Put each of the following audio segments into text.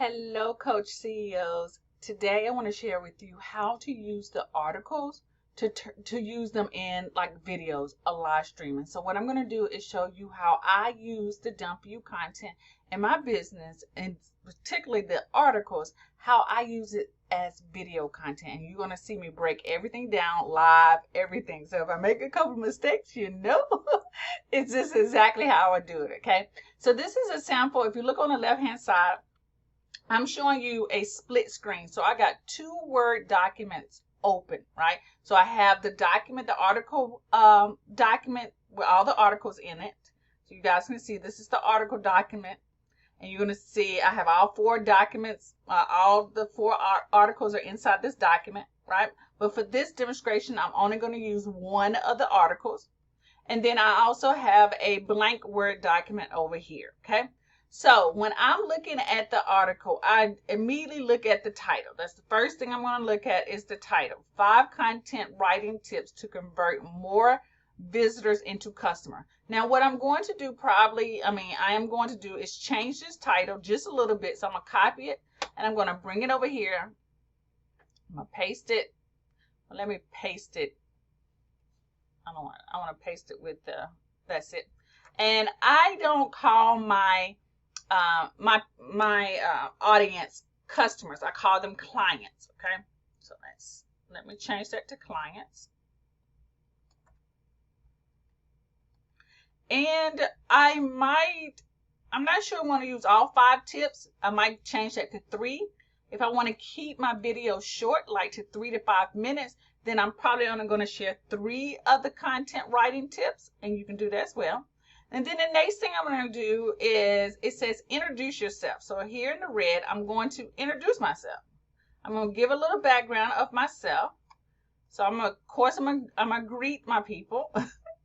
Hello, Coach CEOs. Today I want to share with you how to use the articles to use them in like videos, a live streaming. So what I'm going to do is show you how I use the Dump You content in my business, and particularly the articles, how I use it as video content. And you're going to see me break everything down live, everything. So if I make a couple mistakes, you know, it's just exactly how I do it. Okay. So this is a sample. If you look on the left-hand side, I'm showing you a split screen. So I got two Word documents open, right? So I have the document, the article document with all the articles in it. So you guys can see this is the article document. And you're going to see I have all four documents. All the four articles are inside this document, right? But for this demonstration, I'm only going to use one of the articles. And then I also have a blank Word document over here, okay? So when I'm looking at the article, I immediately look at the title. That's the first thing I'm going to look at is the title. 5 content writing tips to convert more visitors into customer. Now what I'm going to do I am going to do is change this title just a little bit. So I'm going to copy it and I'm going to bring it over here. I'm going to paste it. Well, let me paste it. I want to paste it with that's it. And I don't call my audience customers. I call them clients. Okay, so let me change that to clients. And I'm not sure I want to use all 5 tips. I might change that to 3. If I want to keep my video short, like to 3 to 5 minutes, then I'm probably only going to share 3 of the content writing tips, and you can do that as well. And then the next thing I'm going to do is, it says introduce yourself. So here in the red, I'm going to introduce myself. I'm going to give a little background of myself. So I'm going to greet my people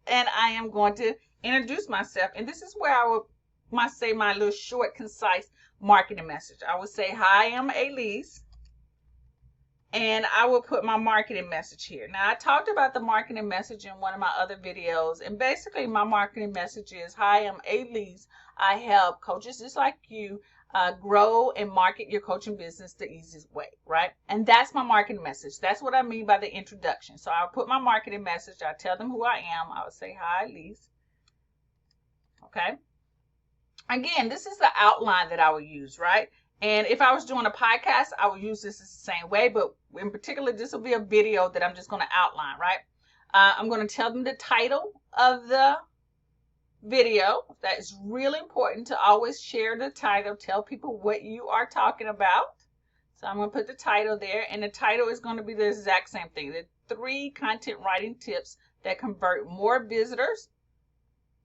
and I am going to introduce myself. And this is where I might say my little short, concise marketing message. I would say, hi, I'm Alease. And I will put my marketing message here. Now, I talked about the marketing message in one of my other videos. And basically, my marketing message is, hi, I'm Alease. I help coaches just like you grow and market your coaching business the easiest way, right? And that's my marketing message. That's what I mean by the introduction. So I'll put my marketing message. I'll tell them who I am. I will say, hi, Alease. Okay. Again, this is the outline that I will use, right? And if I was doing a podcast, I would use this the same way, but in particular, this will be a video that I'm just going to outline, right? I'm going to tell them the title of the video. That is really important to always share the title. Tell people what you are talking about. So I'm going to put the title there, and the title is going to be the exact same thing. The 3 content writing tips that convert more visitors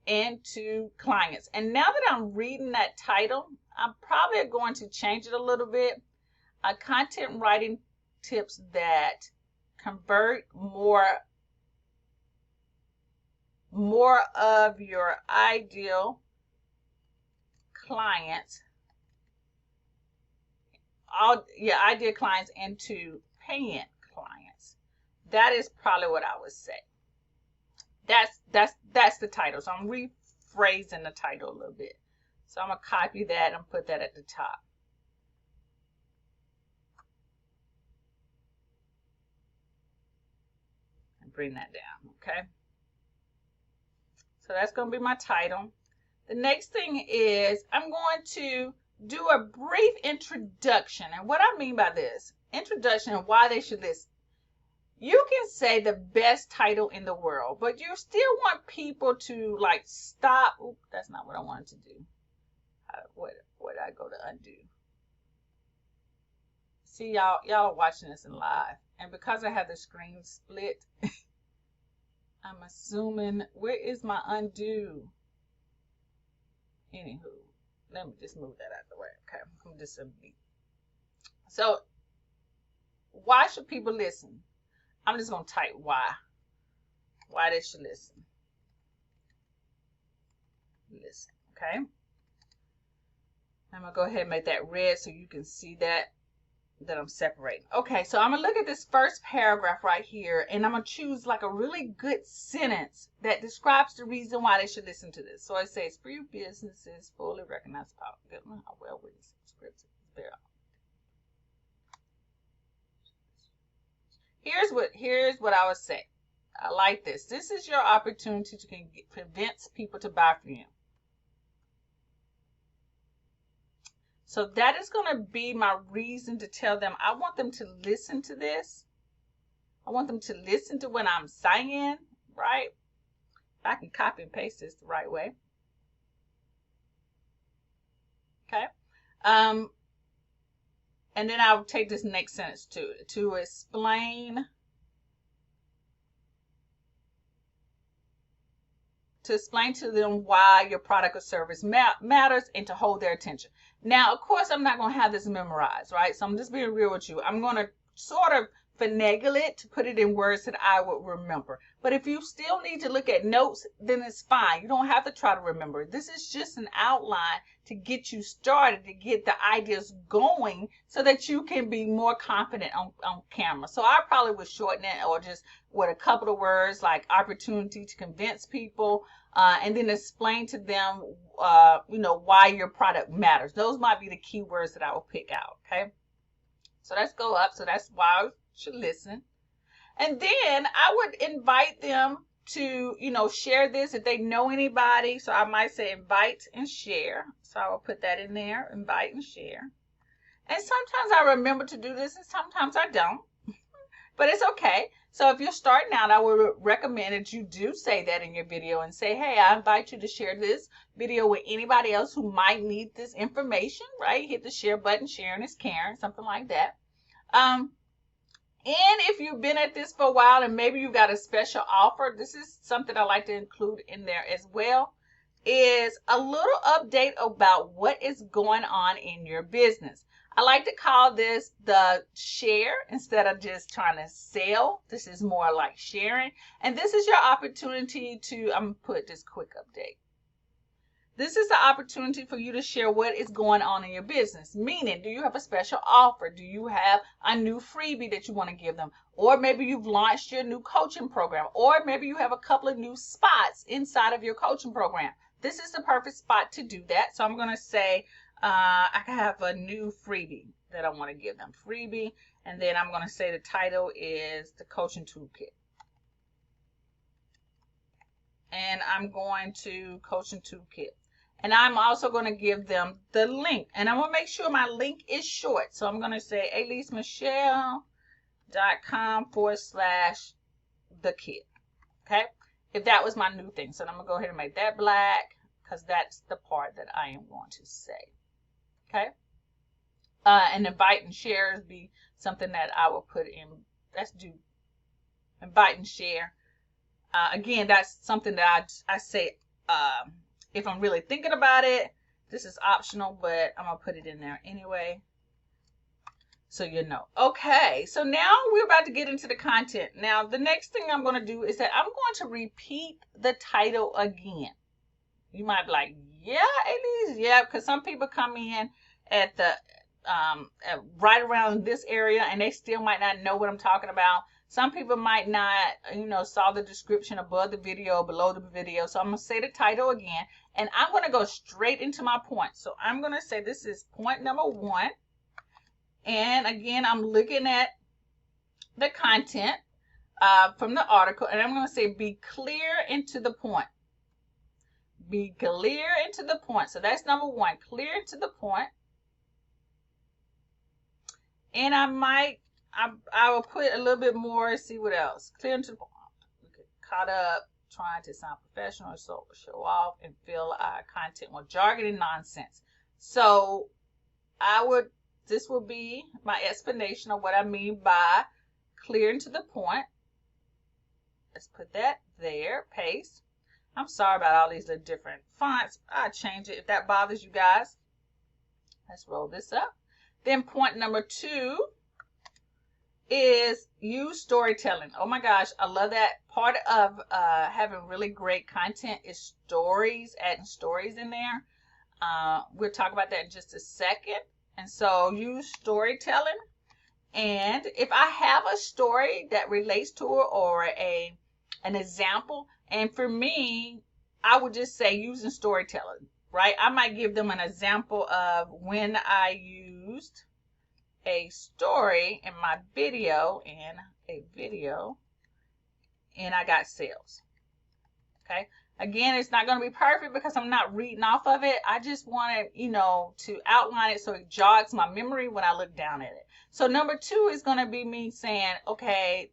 into clients. And now that I'm reading that title, I'm probably going to change it a little bit. Content writing tips that convert more of your ideal clients, ideal clients into paying clients. That is probably what I would say. That's the title. So I'm rephrasing the title a little bit. So I'm going to copy that and put that at the top. And bring that down, okay? So that's going to be my title. The next thing is I'm going to do a brief introduction. And what I mean by this, introduction and why they should listen. You can say the best title in the world, but you still want people to like stop. Oop, that's not what I wanted to do. Where did I go to undo? See, y'all are watching this in live. And because I have the screen split, I'm assuming, where is my undo? Anywho, let me just move that out of the way. Okay, I'm just undo. So, why should people listen? I'm just going to type why. Why they should listen. Listen, okay? I'm going to go ahead and make that red so you can see that I'm separating. Okay, so I'm going to look at this first paragraph right here, and I'm going to choose like a really good sentence that describes the reason why they should listen to this. So it says, for your businesses fully recognize power. Well, scripts Here's what I would say. I like this. This is your opportunity to convince people to buy from you. So that is going to be my reason to tell them I want them to listen to this. I want them to listen to what I'm saying, right? If I can copy and paste this the right way. Okay. And then I'll take this next sentence to explain to them why your product or service matters and to hold their attention. Now, of course, I'm not going to have this memorized, right? So I'm just being real with you. I'm going to sort of finagle it to put it in words that I would remember. But if you still need to look at notes, then it's fine. You don't have to try to remember. This is just an outline to get you started, to get the ideas going so that you can be more confident on camera. So I probably would shorten it or just with a couple of words like opportunity to convince people, and then explain to them, why your product matters. Those might be the key words that I will pick out, okay? So let's go up. So that's why I should listen. And then I would invite them to, share this if they know anybody. So I might say invite and share. So I will put that in there, invite and share. And sometimes I remember to do this and sometimes I don't. But it's okay. So if you're starting out, I would recommend that you do say that in your video and say, hey, I invite you to share this video with anybody else who might need this information, right? Hit the share button, sharing is caring, something like that. And if you've been at this for a while and maybe you've got a special offer, this is something I like to include in there as well, is a little update about what is going on in your business. I like to call this the share instead of just trying to sell. This is more like sharing. And this is your opportunity to, I'm going to put this quick update. This is the opportunity for you to share what is going on in your business. Meaning, do you have a special offer? Do you have a new freebie that you want to give them? Or maybe you've launched your new coaching program. Or maybe you have a couple of new spots inside of your coaching program. This is the perfect spot to do that. So I'm going to say, I have a new freebie that I want to give them. Freebie. And then I'm going to say the title is the coaching toolkit. And I'm going to coaching toolkit. And I'm also going to give them the link. And I want to make sure my link is short. So I'm going to say aleasemichelle.com/the-kit. Okay. If that was my new thing. So I'm going to go ahead and make that black because that's the part that I am going to say. Okay. And invite and share would be something that I will put in. Let's do invite and share. Again, that's something that I say if I'm really thinking about it. This is optional, but I'm going to put it in there anyway so you know. Okay, so now we're about to get into the content. Now, the next thing I'm going to do is that I'm going to repeat the title again. You might be like, yeah, Alease, yeah, because some people come in at the right around this area and they still might not know what I'm talking about. Some people might not, saw the description above the video, below the video. So I'm going to say the title again, and I'm going to go straight into my point. So I'm going to say this is point number 1. And again, I'm looking at the content from the article, and I'm going to say be clear and to the point. Be clear and to the point. So that's number 1, clear and to the point. And I will put a little bit more, see what else. Clear and to the point. Caught up, trying to sound professional, so show off, and fill our content with jargon and nonsense. So this will be my explanation of what I mean by clear and to the point. Let's put that there, paste. I'm sorry about all these little different fonts. I'll change it if that bothers you guys. Let's roll this up. Then point number 2 is use storytelling. Oh my gosh, I love that. Part of having really great content is stories, adding stories in there. We'll talk about that in just a second. And so use storytelling. And if I have a story that relates to it or an example, and for me, I would just say using storytelling, right? I might give them an example of when I use used a story in my video and I got sales. Okay. Again, it's not going to be perfect because I'm not reading off of it. I just wanted, to outline it so it jogs my memory when I look down at it. So number 2 is going to be me saying, okay,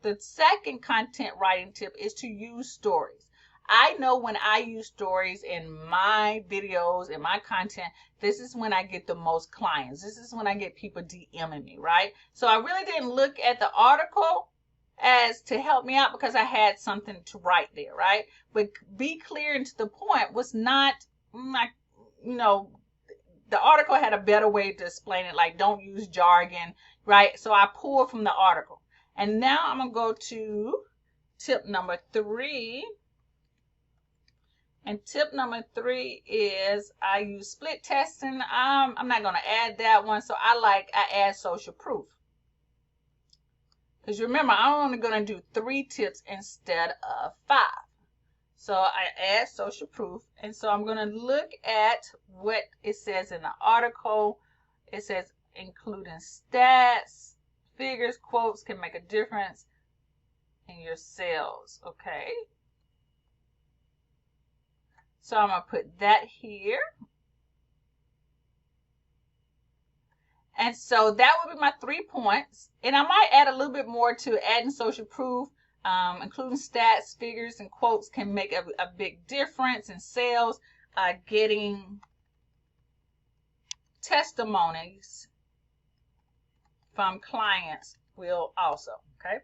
the second content writing tip is to use stories. I know when I use stories in my videos, in my content, this is when I get the most clients. This is when I get people DMing me, right? So I really didn't look at the article as to help me out because I had something to write there, right? But be clear and to the point was not like, the article had a better way to explain it, like don't use jargon, right? So I pulled from the article. And now I'm going to go to tip number 3. And tip number 3 is I use split testing. I'm not going to add that one. So I add social proof. Because remember, I'm only going to do 3 tips instead of 5. So I add social proof. And so I'm going to look at what it says in the article. It says including stats, figures, quotes can make a difference in your sales. Okay. So I'm going to put that here. And so that would be my 3 points. And I might add a little bit more to adding social proof, including stats, figures, and quotes can make a big difference in sales. Getting testimonies from clients will also, okay?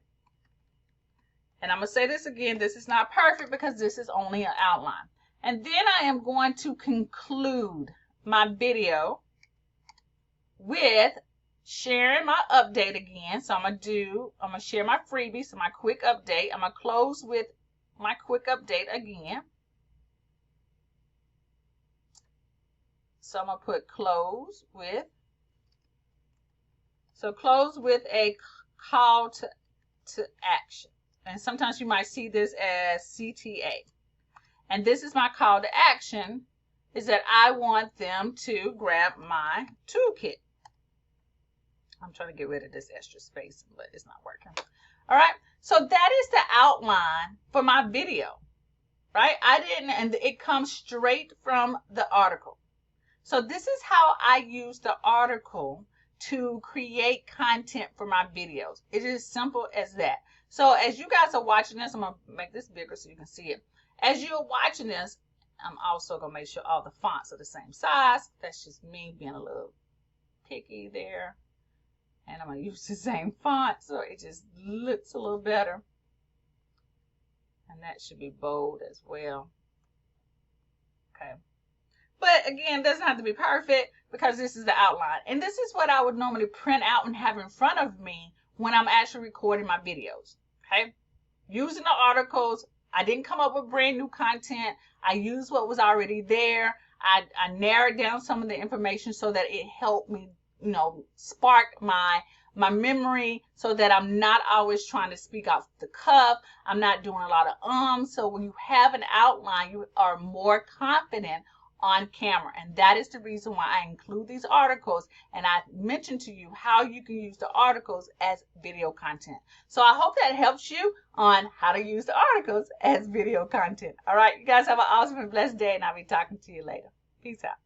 And I'm going to say this again. This is not perfect because this is only an outline. And then I am going to conclude my video with sharing my update again. So I'm going to share my freebie, so my quick update. I'm going to close with my quick update again. So I'm going to put close with a call to action. And sometimes you might see this as CTA. And this is my call to action, is that I want them to grab my toolkit. I'm trying to get rid of this extra space, but it's not working. All right. So that is the outline for my video, right? And it comes straight from the article. So this is how I use the article to create content for my videos. It is simple as that. So as you guys are watching this, I'm going to make this bigger so you can see it. As you're watching this, I'm also going to make sure all the fonts are the same size. That's just me being a little picky there. And I'm going to use the same font so it just looks a little better. And that should be bold as well. Okay. But again, it doesn't have to be perfect because this is the outline. And this is what I would normally print out and have in front of me when I'm actually recording my videos. Okay. Using the articles, I didn't come up with brand new content. I used what was already there. I narrowed down some of the information so that it helped me, spark my memory so that I'm not always trying to speak off the cuff. I'm not doing a lot of So when you have an outline, you are more confident on camera. And that is the reason why I include these articles. And I mentioned to you how you can use the articles as video content. So I hope that helps you on how to use the articles as video content. All right, you guys have an awesome and blessed day, and I'll be talking to you later. Peace out.